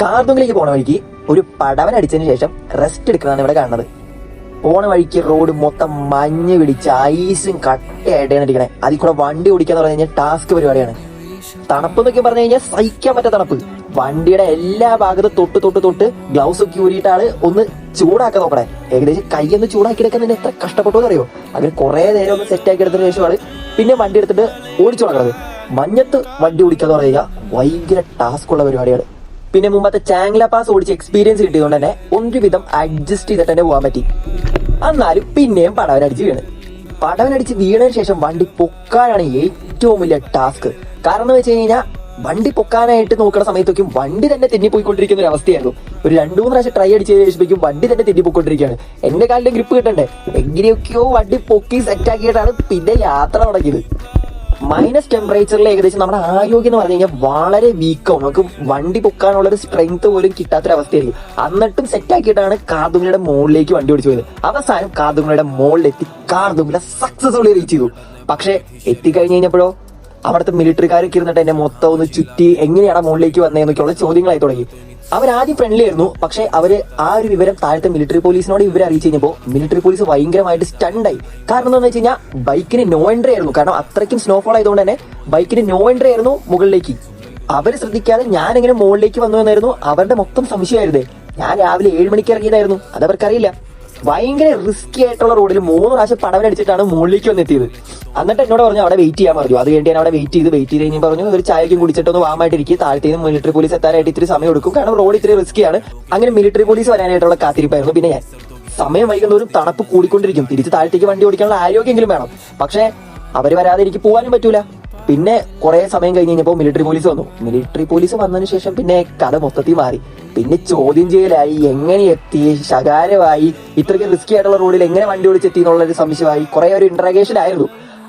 കാർദുങ്ങിലേക്ക് പോണ വഴിക്ക് ഒരു പടവൻ അടിച്ചതിന് ശേഷം റെസ്റ്റ് എടുക്കുന്നതാണ് ഇവിടെ കാണുന്നത്. പോണ വഴിക്ക് റോഡ് മൊത്തം മഞ്ഞ് പിടിച്ച് ഐസും കട്ടയായിട്ടാണ് ഇരിക്കണേ. അതിൽ കൂടെ വണ്ടി ഓടിക്കാന്ന് പറഞ്ഞു കഴിഞ്ഞാൽ ടാസ്ക് പരിപാടിയാണ്. തണുപ്പ് എന്നൊക്കെ പറഞ്ഞു കഴിഞ്ഞാൽ സഹിക്കാൻ പറ്റാത്ത തണുപ്പ്. വണ്ടിയുടെ എല്ലാ ഭാഗത്തും തൊട്ട് ഗ്ലൗസ് ഒക്കെ ഊരിയിട്ടാണ് ഒന്ന് ചൂടാക്കാൻ നോക്കണേ. ഏകദേശം കൈയൊന്ന് ചൂടാക്കി എടുക്കാൻ തന്നെ എത്ര കഷ്ടപ്പെട്ടു എന്നറിയോ. അങ്ങനെ കുറെ നേരം ഒന്ന് സെറ്റ് ആക്കി എടുത്തതിന് ശേഷമാണ് പിന്നെ വണ്ടി എടുത്തിട്ട് ഓടിച്ചു തുടങ്ങുന്നത്. മഞ്ഞത്ത് വണ്ടി ഓടിക്കാന്ന് പറഞ്ഞു കഴിഞ്ഞാൽ ഭയങ്കര ടാസ്ക് ഉള്ള പരിപാടിയാണ്. പിന്നെ മുമ്പത്തെ ചാങ്ല പാസ് ഓടിച്ച് എക്സ്പീരിയൻസ് കിട്ടിയതുകൊണ്ട് തന്നെ ഒരുവിധം അഡ്ജസ്റ്റ് ചെയ്തിട്ട് തന്നെ പോകാൻ പറ്റി. എന്നാലും പിന്നെയും പടവനടിച്ച് വീണതിന് ശേഷം വണ്ടി പൊക്കാനാണ് ഏറ്റവും വലിയ ടാസ്ക്. കാരണം എന്ന് വെച്ച് കഴിഞ്ഞാൽ വണ്ടി പൊക്കാനായിട്ട് നോക്കുന്ന സമയത്തേക്കും വണ്ടി തന്നെ തെന്നിപ്പോയിക്കൊണ്ടിരിക്കുന്ന ഒരു അവസ്ഥയായിരുന്നു. ഒരു 2-3 പ്രാവശ്യം ട്രൈ അടിച്ച് കഴിയുമ്പോഴേക്കും വണ്ടി തന്നെ തെന്നിപ്പോയിക്കൊണ്ടിരിക്കുകയാണ്. എന്റെ കാലിന്റെ ഗ്രിപ്പ് കിട്ടണ്ടേ, എങ്ങനെയൊക്കെയോ വണ്ടി പൊക്കി സെറ്റ് ആക്കിയിട്ടാണ് പിന്നെ യാത്ര തുടങ്ങിയത്. മൈനസ് ടെമ്പറേച്ചറിൽ ഏകദേശം നമ്മുടെ ആരോഗ്യം എന്ന് പറഞ്ഞു കഴിഞ്ഞാൽ വളരെ വീക്കാവും. നമുക്ക് വണ്ടി പൊക്കാനുള്ള ഒരു സ്ട്രെങ്ത് പോലും കിട്ടാത്തൊരവസ്ഥയായിരുന്നു. എന്നിട്ടും സെറ്റ് ആക്കിയിട്ടാണ് കാർദുങ്ങിയുടെ മുകളിലേക്ക് വണ്ടി ഓടിച്ചു പോയത്. അവസാനം കാർദുങ്ങിയുടെ മുകളിലെത്തി കാർദുങ്ങിനെ സക്സസ്ഫുള്ളി റീച്ച് ചെയ്തു. പക്ഷെ എത്തിക്കഴിഞ്ഞ് കഴിഞ്ഞപ്പോഴോ അവിടുത്തെ മിലിറ്ററിക്കാരൊക്കെ ഇരുന്നിട്ട് എന്നെ മൊത്തം ഒന്ന് ചുറ്റി എങ്ങനെയാണ് മുകളിലേക്ക് വന്നതെന്നൊക്കെയുള്ള ചോദ്യങ്ങളായി തുടങ്ങി. അവരാദ്യം ഫ്രണ്ട്ലി ആയിരുന്നു. പക്ഷെ അവര് ആ ഒരു വിവരം താഴത്തെ മിലിറ്ററി പോലീസിനോട് ഇവരെ അറിയിച്ചു കഴിഞ്ഞപ്പോൾ മിലിറ്ററി പോലീസ് ഭയങ്കരമായിട്ട് സ്റ്റണ്ടായി. കാരണം എന്താണെന്ന് വെച്ച് കഴിഞ്ഞാൽ ബൈക്കിന് നോ എൻട്രി ആയിരുന്നു. കാരണം അത്രയ്ക്കും സ്നോഫോൾ ആയതുകൊണ്ട് തന്നെ ബൈക്കിന് നോ എൻട്രി ആയിരുന്നു മുകളിലേക്ക്. അവര് ശ്രദ്ധിക്കാതെ ഞാൻ എങ്ങനെ മുകളിലേക്ക് വന്നു എന്നായിരുന്നു അവരുടെ മൊത്തം സംശയമായിരുന്നേ. ഞാൻ രാവിലെ 7 മണിക്ക് ഇറങ്ങിയതായിരുന്നു, അതവർക്കറിയില്ല. ഭയങ്കര റിസ്കി ആയിട്ടുള്ള റോഡിൽ 3 പ്രാവശ്യം പടവനടിച്ചിട്ടാണ് മുകളിലേക്ക് വന്നെത്തിയത്. എന്നിട്ട് എന്നോട് പറഞ്ഞു അവിടെ വെയിറ്റ് ചെയ്യാൻ പറഞ്ഞു. അത് കഴിഞ്ഞ് ഞാൻ അവിടെ വെയിറ്റ് ചെയ്ത് കഴിഞ്ഞ് പറഞ്ഞു ഒരു ചായക്കും കുടിച്ചിട്ടൊന്ന് വാമായിട്ടിരിക്കും, താഴത്തേക്ക് മിലിറ്ററി പോലീസ് എത്താനായിട്ട് ഇത്തിരി സമയം എടുക്കും, കാരണം റോഡ് ഇത്തിരി റിസ്കിയാണ്. അങ്ങനെ മിലിറ്ററി പോലീസ് വരാനായിട്ടുള്ള കാത്തിരിപ്പായിരുന്നു. പിന്നെ ഞാൻ സമയം വൈകുന്നവരും തണുപ്പ് കൂടിക്കൊണ്ടിരിക്കും, തിരിച്ച് താഴത്തേക്ക് വണ്ടി ഓടിക്കാനുള്ള ആരോഗ്യമെങ്കിലും വേണം. പക്ഷെ അവര് വരാതെ എനിക്ക് പോകാനും പറ്റൂല. പിന്നെ കുറെ സമയം കഴിഞ്ഞ് കഴിഞ്ഞപ്പോൾ മിലിറ്ററി പോലീസ് വന്നു. മിലിറ്ററി പോലീസ് വന്നതിന് ശേഷം പിന്നെ കഥ മൊത്തത്തിൽ മാറി. പിന്നെ ചോദ്യം ചെയ്യലായി, എങ്ങനെ എത്തി, ശകാരമായി, ഇത്രയ്ക്ക് റിസ്കി ആയിട്ടുള്ള റോഡിൽ എങ്ങനെ വണ്ടി ഓടിച്ചെത്തി എന്നുള്ളൊരു സംശയമായി. കുറെ ഒരു ഇന്ററാഗേഷൻ ആയിരുന്നു.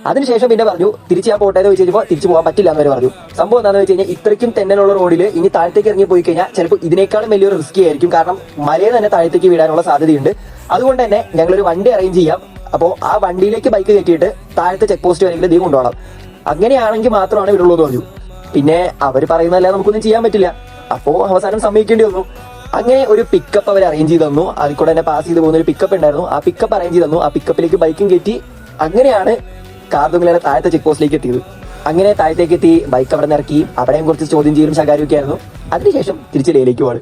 അതിനുശേഷം പിന്നെ പറഞ്ഞു തിരിച്ച് ഞാൻ പോട്ടെ എന്ന് വെച്ച് കഴിഞ്ഞപ്പോൾ തിരിച്ചു പോകാൻ പറ്റില്ല എന്ന് വരെ പറഞ്ഞു. സംഭവം എന്താണെന്ന് വെച്ച് കഴിഞ്ഞാൽ ഇത്രയ്ക്കും തെന്നലുള്ള റോഡിൽ ഇനി താഴത്തേക്ക് ഇറങ്ങി പോയി കഴിഞ്ഞാൽ ചിലപ്പോൾ ഇതിനേക്കാളും വലിയൊരു റിസ്കി ആയിരിക്കും. കാരണം മലയിൽ തന്നെ താഴത്തേക്ക് വീഴാനുള്ള സാധ്യതയുണ്ട്. അതുകൊണ്ട് തന്നെ ഞങ്ങളൊരു വണ്ടി അറേഞ്ച് ചെയ്യാം. അപ്പോൾ ആ വണ്ടിയിലേക്ക് ബൈക്ക് കയറ്റിയിട്ട് താഴത്തെ ചെക്ക് പോസ്റ്റ് വരെയെങ്കിലും നീ കൊണ്ടുപോകണം. അങ്ങനെയാണെങ്കിൽ മാത്രമാണ് ഇവിടുള്ളൂ എന്ന് പറഞ്ഞു. പിന്നെ അവർ പറയുന്നതല്ലാതെ നമുക്കൊന്നും ചെയ്യാൻ പറ്റില്ല. അപ്പോൾ അവസാനം സമ്മതിക്കേണ്ടി വന്നു. അങ്ങനെ ഒരു പിക്കപ്പ് അവർ അറേഞ്ച് ചെയ്ത് തന്നു. അതിൽ കൂടെ തന്നെ പാസ് ചെയ്ത് പോകുന്ന ഒരു പിക്കപ്പ് ഉണ്ടായിരുന്നു. ആ പിക്കപ്പ് അറേഞ്ച് ചെയ്ത് തന്നു. ആ പിക്കപ്പിലേക്ക് ബൈക്കും കയറ്റി അങ്ങനെയാണ് കാർദുങ്ങിലെ താഴത്തെ ചെക്ക് പോസ്റ്റിലേക്ക് എത്തിയത്. അങ്ങനെ താഴത്തേക്ക് എത്തി ബൈക്ക് അവിടെ നിന്ന് ഇറക്കി. അവിടെയും കുറച്ച് ചോദ്യം ചെയ്യലും ശകാരമൊക്കെ ആയിരുന്നു. അതിനുശേഷം തിരിച്ച് ലേയിലേക്ക് പോവാണ്.